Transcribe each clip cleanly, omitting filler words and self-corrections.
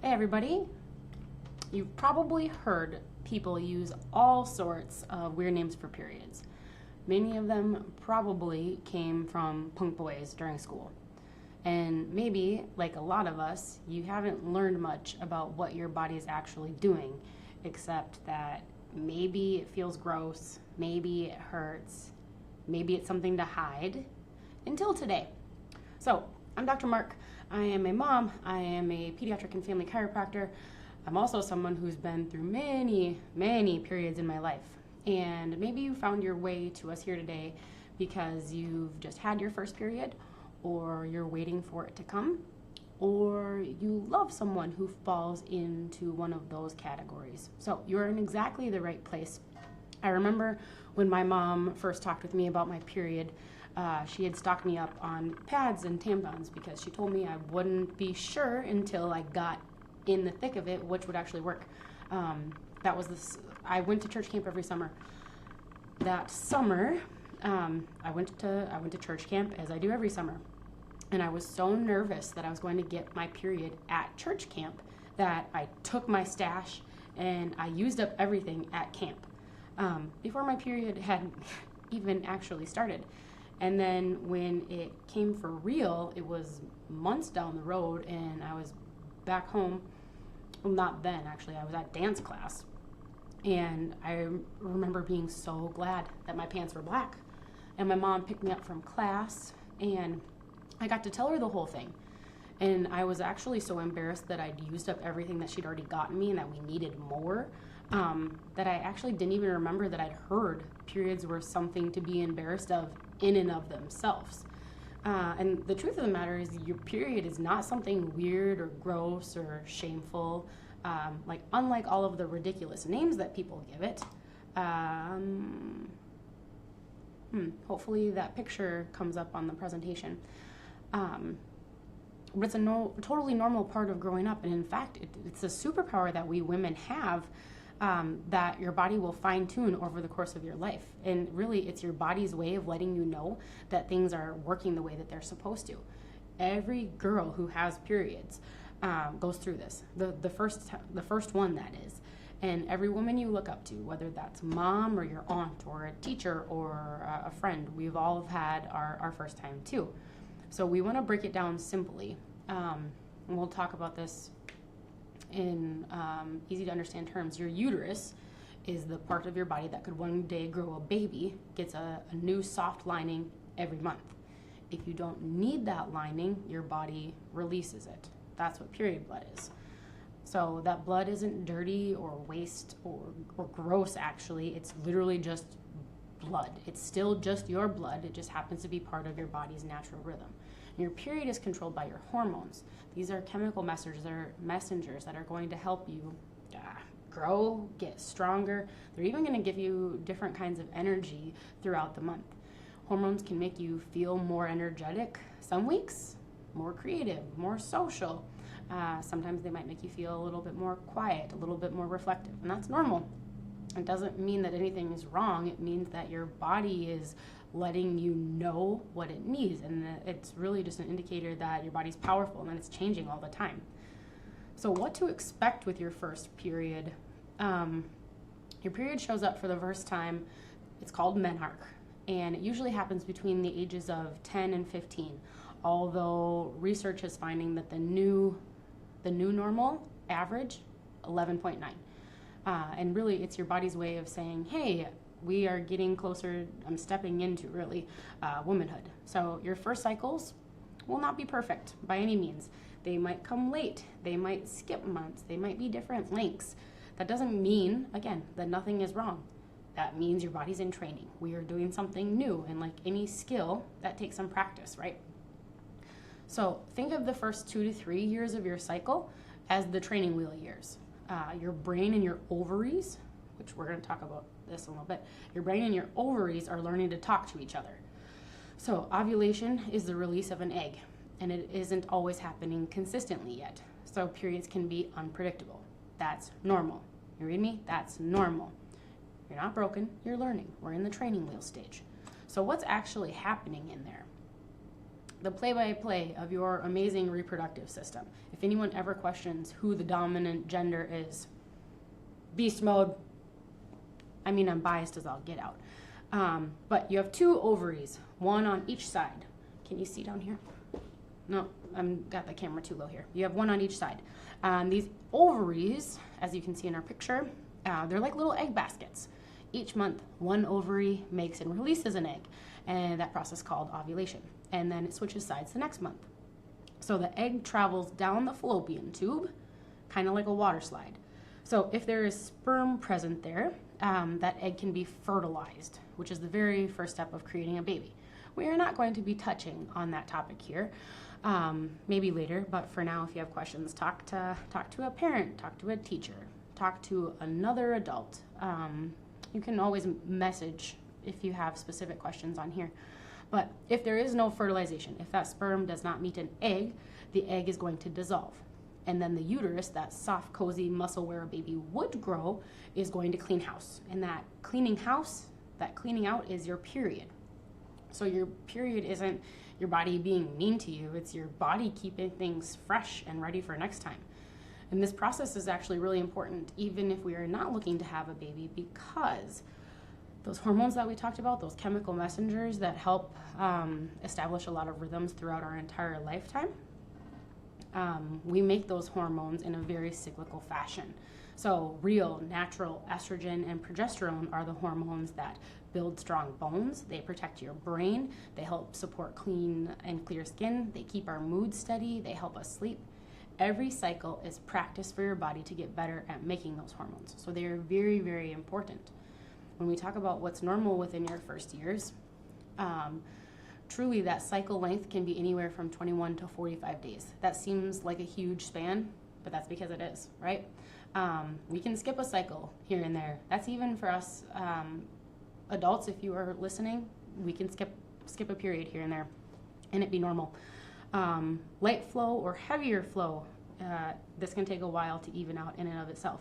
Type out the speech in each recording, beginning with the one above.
Hey everybody! You've probably heard people use all sorts of weird names for periods. Many of them probably came from punk boys during school. And maybe, like a lot of us, you haven't learned much about what your body is actually doing, except that maybe it feels gross, maybe it hurts, maybe it's something to hide, until today. So, I'm Dr. Mark. I am a mom. I am a pediatric and family chiropractor. I'm also someone who's been through many periods in my life. And maybe you found your way to us here today because you've just had your first period, or you're waiting for it to come, or you love someone who falls into one of those categories. So you're in exactly the right place. I remember when my mom first talked with me about my period, she had stocked me up on pads and tampons because she told me I wouldn't be sure until I got in the thick of it which would actually work. I went to church camp every summer. That summer, I went to church camp, as I do every summer, and I was so nervous that I was going to get my period at church camp that I took my stash and I used up everything at camp before my period had even actually started. And then when it came for real, it was months down the road, and I was back home. Well, not then, actually. I was at dance class. And I remember being so glad that my pants were black. And my mom picked me up from class, and I got to tell her the whole thing. And I was actually so embarrassed that I'd used up everything that she'd already gotten me and that we needed more, that I actually didn't even remember that I'd heard periods were something to be embarrassed of in and of themselves. And the truth of the matter is your period is not something weird or gross or shameful, unlike all of the ridiculous names that people give it. Hopefully that picture comes up on the presentation. But it's a totally normal part of growing up, and in fact, it's a superpower that we women have, that your body will fine-tune over the course of your life. And really, it's your body's way of letting you know that things are working the way that they're supposed to. Every girl who has periods goes through this, the first one, that is. And every woman you look up to, whether that's mom or your aunt or a teacher or a friend, we've all had our first time too. So we want to break it down simply, and we'll talk about this in easy to understand terms. Your uterus is the part of your body that could one day grow a baby, gets a new soft lining every month. If you don't need that lining, your body releases it. That's what period blood is. So that blood isn't dirty or waste or gross, actually. It's literally just blood. It's still just your blood. It just happens to be part of your body's natural rhythm. And your period is controlled by your hormones. These are chemical messengers that are going to help you grow, get stronger. They're even going to give you different kinds of energy throughout the month. Hormones can make you feel more energetic some weeks, more creative, more social. Sometimes they might make you feel a little bit more quiet, a little bit more reflective, and that's normal. It doesn't mean that anything is wrong. It means that your body is letting you know what it needs, and it's really just an indicator that your body's powerful and that it's changing all the time. So what to expect with your first period? Your period shows up for the first time. It's called menarche, and it usually happens between the ages of 10 and 15, although research is finding that the new normal average, 11.9. And really, it's your body's way of saying, hey, we are getting closer, I'm stepping into, really, womanhood. So your first cycles will not be perfect by any means. They might come late. They might skip months. They might be different lengths. That doesn't mean, again, that nothing is wrong. That means your body's in training. We are doing something new, and like any skill, that takes some practice, right? So think of the first 2 to 3 years of your cycle as the training wheel years. Your brain and your ovaries, which we're going to talk about this a little bit, your brain and your ovaries are learning to talk to each other. So ovulation is the release of an egg, and it isn't always happening consistently yet. So periods can be unpredictable. That's normal. You read me? That's normal. You're not broken, you're learning. We're in the training wheel stage. So what's actually happening in there? the play-by-play of your amazing reproductive system. If anyone ever questions who the dominant gender is, beast mode. I mean, I'm biased as I'll get out. But you have 2 ovaries, one on each side. Can you see down here? No, I've got the camera too low here. You have one on each side. These ovaries, as you can see in our picture, they're like little egg baskets. Each month, one ovary makes and releases an egg, and that process is called ovulation. And then it switches sides the next month. So the egg travels down the fallopian tube, kind of like a water slide. So if there is sperm present there, that egg can be fertilized, which is the very first step of creating a baby. We are not going to be touching on that topic here, maybe later, but for now, if you have questions, talk to a parent, talk to a teacher, talk to another adult. You can always message if you have specific questions on here. But if there is no fertilization, if that sperm does not meet an egg, the egg is going to dissolve. And then the uterus, that soft, cozy muscle where a baby would grow, is going to clean house. And that cleaning house, that cleaning out is your period. So your period isn't your body being mean to you, it's your body keeping things fresh and ready for next time. And this process is actually really important, even if we are not looking to have a baby, because those hormones that we talked about, those chemical messengers that help establish a lot of rhythms throughout our entire lifetime, we make those hormones in a very cyclical fashion. So real, natural estrogen and progesterone are the hormones that build strong bones, they protect your brain, they help support clean and clear skin, they keep our mood steady, they help us sleep. Every cycle is practice for your body to get better at making those hormones. So they are very, very important. When we talk about what's normal within your first years, truly that cycle length can be anywhere from 21 to 45 days. That seems like a huge span, but that's because it is, right? We can skip a cycle here and there. That's even for us adults, if you are listening, we can skip a period here and there and it be normal. Light flow or heavier flow, this can take a while to even out in and of itself.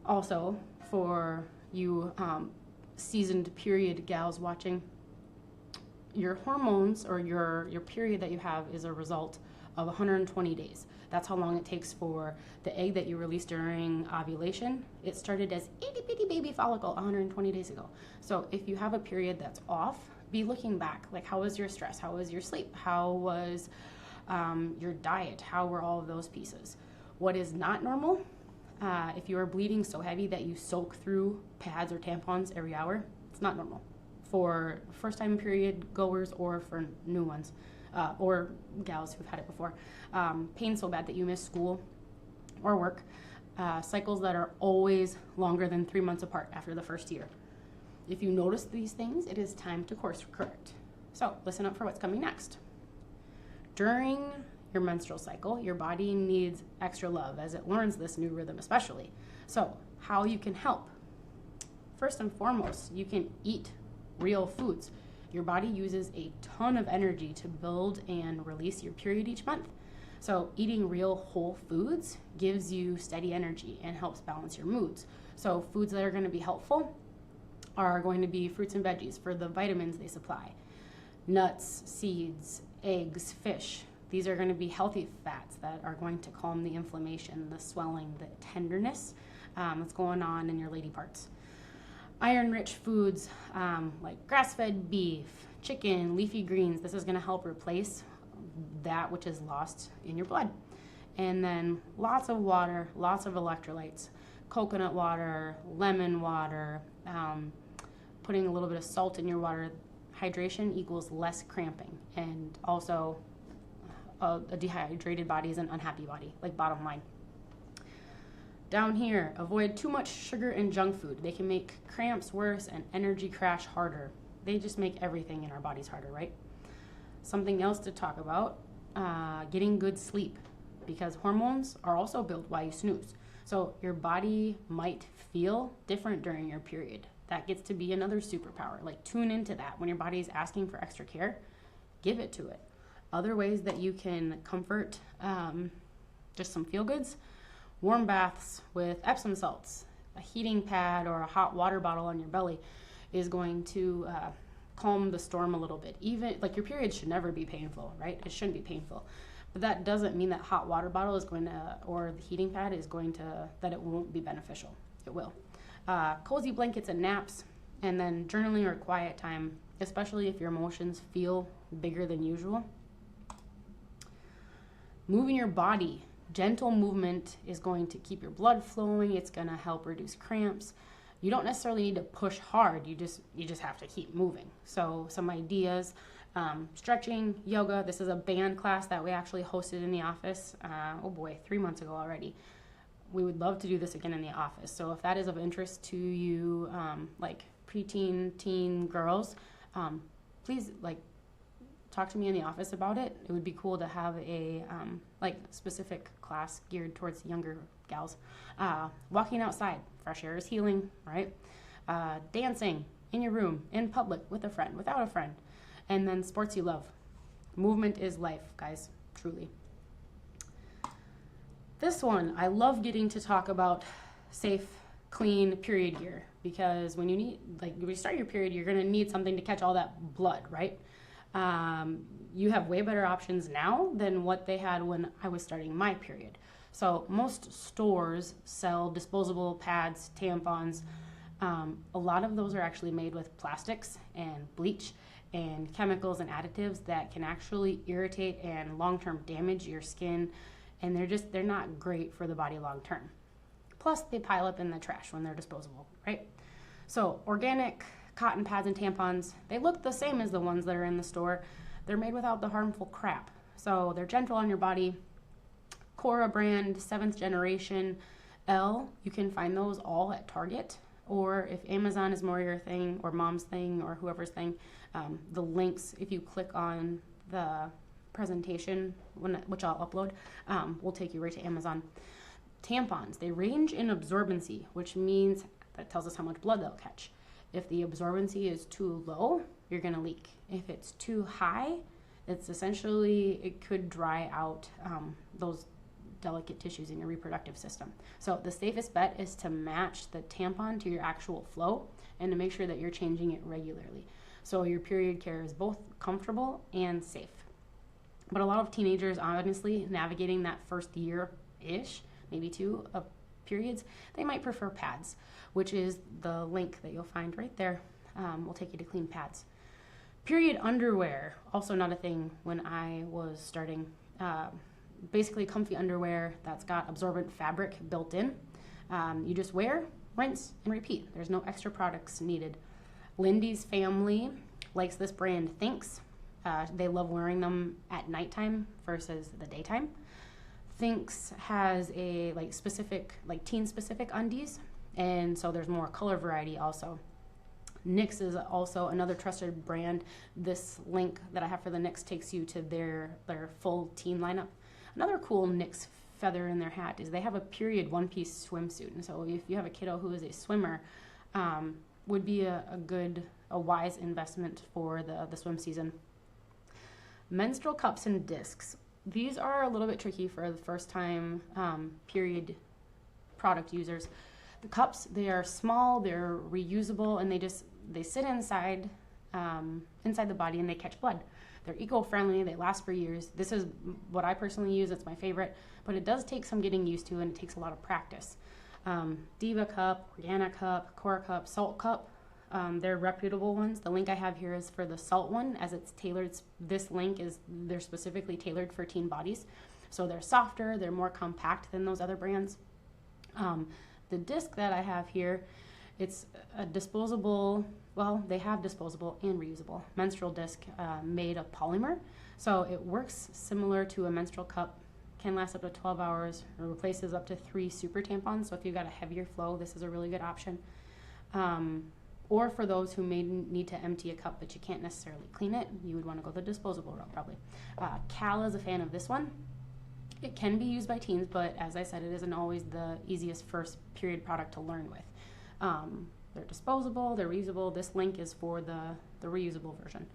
Also, for you seasoned period gals watching, your hormones or your period that you have is a result of 120 days. That's how long it takes for the egg that you released during ovulation. It started as itty bitty baby follicle 120 days ago. So if you have a period that's off, be looking back, like how was your stress? How was your sleep? How was your diet? How were all of those pieces? What is not normal? If you are bleeding so heavy that you soak through pads or tampons every hour, it's not normal for first-time period goers or for new ones or gals who've had it before. Pain so bad that you miss school or work. Cycles that are always longer than 3 months apart after the first year. If you notice these things, it is time to course correct. So listen up for what's coming next. During your menstrual cycle, your body needs extra love as it learns this new rhythm especially. So how you can help? First and foremost, you can eat real foods. Your body uses a ton of energy to build and release your period each month. So eating real whole foods gives you steady energy and helps balance your moods. So foods that are going to be helpful are going to be fruits and veggies for the vitamins they supply. Nuts, seeds, eggs, fish. These are going to be healthy fats that are going to calm the inflammation, the swelling, the tenderness that's going on in your lady parts. Iron-rich foods like grass-fed beef, chicken, leafy greens. This is going to help replace that which is lost in your blood. And then lots of water, lots of electrolytes, coconut water, lemon water, putting a little bit of salt in your water. Hydration equals less cramping, and also a dehydrated body is an unhappy body, like bottom line. Down here, avoid too much sugar and junk food. They can make cramps worse and energy crash harder. They just make everything in our bodies harder, right? Something else to talk about, getting good sleep, because hormones are also built while you snooze. So your body might feel different during your period. That gets to be another superpower. Like, tune into that. When your body is asking for extra care, give it to it. Other ways that you can comfort just some feel-goods: warm baths with Epsom salts, a heating pad or a hot water bottle on your belly is going to calm the storm a little bit. Even like your period should never be painful, right? It shouldn't be painful. But that doesn't mean that hot water bottle is going to, or the heating pad is going to, that it won't be beneficial. It will. Cozy blankets and naps, and then journaling or quiet time, especially if your emotions feel bigger than usual. Moving your body. Gentle movement is going to keep your blood flowing. It's going to help reduce cramps. You don't necessarily need to push hard. You just have to keep moving. So some ideas, stretching, yoga. This is a band class that we actually hosted in the office. 3 months ago already. We would love to do this again in the office. So if that is of interest to you, like preteen, teen girls, please talk to me in the office about it. It would be cool to have a specific class geared towards younger gals. Walking outside, fresh air is healing, right? Dancing in your room, in public, with a friend, without a friend. And then sports you love. Movement is life, guys, truly. This one, I love getting to talk about safe, clean period gear, because when you start your period, you're gonna need something to catch all that blood, right? You have way better options now than what they had when I was starting my period. So most stores sell disposable pads, tampons. A lot of those are actually made with plastics and bleach and chemicals and additives that can actually irritate and long-term damage your skin, and they're not great for the body long-term. Plus, they pile up in the trash when they're disposable, right? So organic cotton pads and tampons, they look the same as the ones that are in the store. They're made without the harmful crap. So they're gentle on your body. Cora brand, 7th generation L, you can find those all at Target. Or if Amazon is more your thing, or mom's thing, or whoever's thing, the links, if you click on the presentation, which I'll upload, will take you right to Amazon. Tampons, they range in absorbency, which means that tells us how much blood they'll catch. If the absorbency is too low, you're going to leak. If it's too high, it could dry out those delicate tissues in your reproductive system. So the safest bet is to match the tampon to your actual flow and to make sure that you're changing it regularly. So your period care is both comfortable and safe. But a lot of teenagers, honestly, navigating that first year-ish, maybe 2 of periods, they might prefer pads, which is the link that you'll find right there. We'll take you to clean pads. Period underwear, also not a thing when I was starting. Basically comfy underwear that's got absorbent fabric built in. You just wear, rinse, and repeat. There's no extra products needed. Lindy's family likes this brand Thinx. They love wearing them at nighttime versus the daytime. Thinx has a teen specific undies, and so there's more color variety also. Knix is also another trusted brand. This link that I have for the Knix takes you to their full teen lineup. Another cool Knix feather in their hat is they have a period one-piece swimsuit. And so if you have a kiddo who is a swimmer, would be a wise investment for the swim season. Menstrual cups and discs. These are a little bit tricky for the first time period product users. The cups, they are small, they're reusable, and they sit inside the body and they catch blood. They're eco-friendly, they last for years. This is what I personally use, it's my favorite, but it does take some getting used to and it takes a lot of practice. Diva cup, Organic cup, Cora cup, Salt cup, they're reputable ones. The link I have here is for the Salt one, as it's tailored. They're specifically tailored for teen bodies. So they're softer, they're more compact than those other brands. The disc that I have here, it's a disposable, they have disposable and reusable menstrual disc made of polymer. So it works similar to a menstrual cup, can last up to 12 hours, or replaces up to 3 super tampons. So if you've got a heavier flow, this is a really good option. Or for those who may need to empty a cup but you can't necessarily clean it, you would want to go the disposable route probably. Cal is a fan of this one. It can be used by teens, but as I said, it isn't always the easiest first period product to learn with. They're disposable, they're reusable. This link is for the reusable version.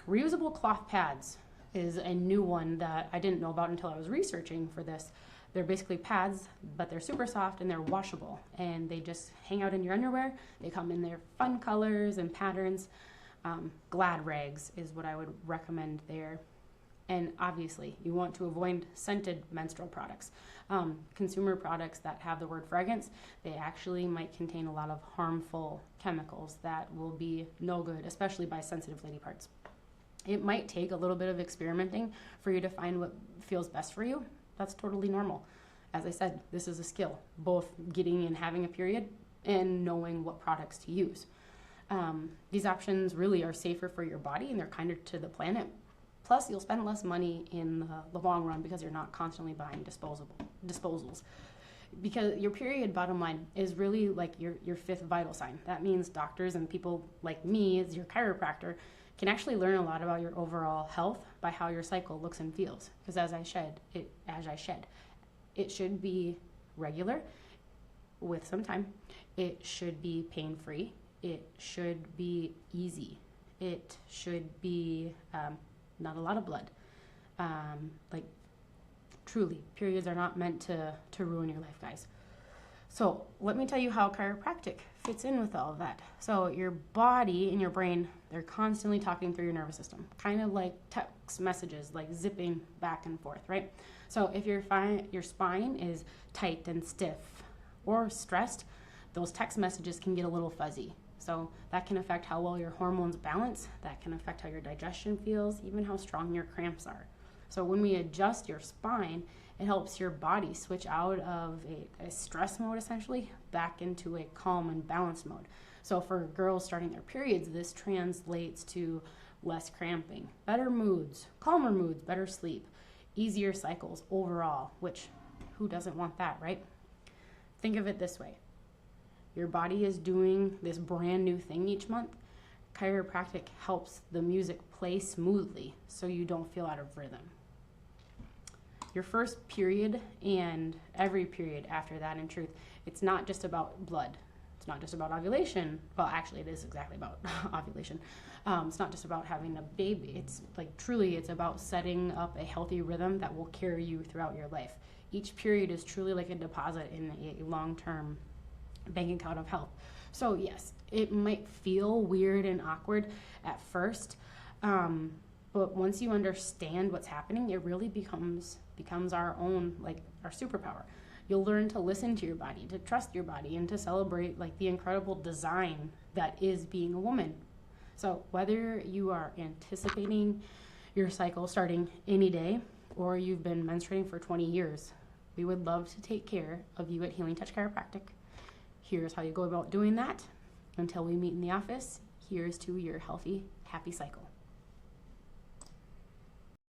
Reusable cloth pads is a new one that I didn't know about until I was researching for this. They're basically pads, but they're super soft and they're washable, and they just hang out in your underwear. They come in their fun colors and patterns. Glad rags is what I would recommend there. And obviously, you want to avoid scented menstrual products. Consumer products that have the word fragrance, they actually might contain a lot of harmful chemicals that will be no good, especially by sensitive lady parts. It might take a little bit of experimenting for you to find what feels best for you. That's totally normal. As I said, this is a skill, both getting and having a period and knowing what products to use. These options really are safer for your body and they're kinder to the planet. Plus, you'll spend less money in the long run because you're not constantly buying disposals. Because your period, bottom line, is really like your fifth vital sign. That means doctors and people like me, as your chiropractor, can actually learn a lot about your overall health by how your cycle looks and feels. Because as I shed, it should be regular with some time. It should be pain-free. It should be easy. It should be not a lot of blood. Like, truly, periods are not meant to ruin your life, guys. So let me tell you how chiropractic fits in with all of that. So your body and your brain, they're constantly talking through your nervous system, kind of like text messages, like zipping back and forth, right? So if your spine is tight and stiff or stressed, those text messages can get a little fuzzy. So that can affect how well your hormones balance, that can affect how your digestion feels, even how strong your cramps are. So when we adjust your spine, it helps your body switch out of a stress mode, essentially, back into a calm and balanced mode. So for girls starting their periods, this translates to less cramping, better moods, calmer moods, better sleep, easier cycles overall, which who doesn't want that, right? Think of it this way. Your body is doing this brand new thing each month. Chiropractic helps the music play smoothly so you don't feel out of rhythm. Your first period and every period after that, in truth, it's not just about blood. It's not just about ovulation. Well, actually, it is exactly about ovulation. It's not just about having a baby. It's like truly, it's about setting up a healthy rhythm that will carry you throughout your life. Each period is truly like a deposit in a long-term bank account of health. So yes, it might feel weird and awkward at first, but once you understand what's happening, it really becomes our own, like our superpower. You'll learn to listen to your body, to trust your body, and to celebrate like the incredible design that is being a woman. So whether you are anticipating your cycle starting any day or you've been menstruating for 20 years, we would love to take care of you at Healing Touch Chiropractic. Here's how you go about doing that. Until we meet in the office, here's to your healthy, happy cycle.